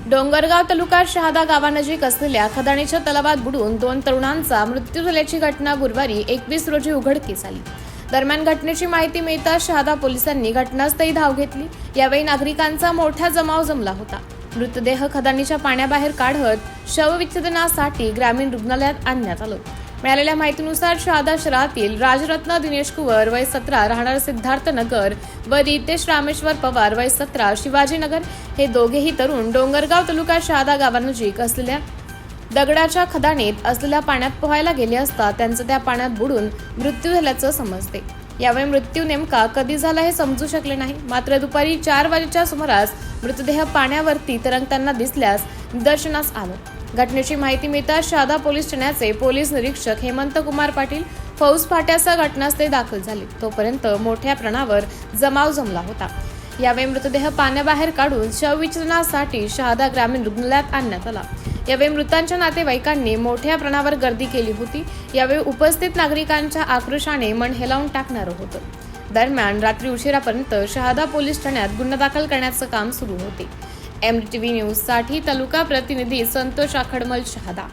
डोंगरगाव तालुका शहादा गावानजीक असलेल्या खदाणीच्या तलावात बुडून 2 तरुणांचा मृत्यू झाल्याची घटना गुरुवारी 21 रोजी उघडकीस आली। दरम्यान घटनेची माहिती मिळताच शहादा पोलिसांनी घटनास्थळी धाव घेतली। यावेळी नागरिकांचा मोठा जमाव जमला होता। मृतदेह खदाणीच्या पाण्याबाहेर काढत शवविच्छेदनासाठी ग्रामीण रुग्णालयात आणण्यात आलं। मिळालेल्या माहितीनुसार शहादा शहरातील राजरत्न दिनेश कुवर वय 17 राहणार सिद्धार्थनगर व रितेश रामेश्वर पवार वय 17 शिवाजीनगर हे दोघेही तरुण डोंगरगाव तालुका शहादा गावानजीक असलेल्या दगडाच्या खदाणीत असलेल्या पाण्यात पोहायला गेले असता त्यांचा त्या पाण्यात बुडून मृत्यू झाल्याचं समजते। यावेळी मृत्यू नेमका कधी झाला हे समजू शकले नाही। मात्र दुपारी 4 वाजेच्या सुमारास मृतदेह पाण्यावरती तरंगताना दिसल्यास निदर्शनास आलं। घटनेची माहिती मिळताच शहादा पोलीस ठाण्याचे पोलीस निरीक्षक हेमंत कुमार पाटील फौज फाट्यासह घटनास्थळी दाखल झाले। तोपर्यंत मोठ्या प्रमाणावर जमाव जमला होता। यावेळी मृतदेह पाण्याबाहेर काढून शवविच्छेदनासाठी शहादा ग्रामीण रुग्णालयात आणण्यात आला। यावेळी मृतांच्या नातेवाईकांनी मोठ्या प्रमाणावर गर्दी केली होती। यावेळी उपस्थित नागरिकांच्या आक्रोशाने मन हेलावून टाकणारं होतं। दरम्यान रात्री उशिरापर्यंत शहादा पोलीस ठाण्यात गुन्हा दाखल करण्याचं काम सुरू होते। MTV न्यूज साठी तालुका प्रतिनिधी संतोष आखडमल शहादा।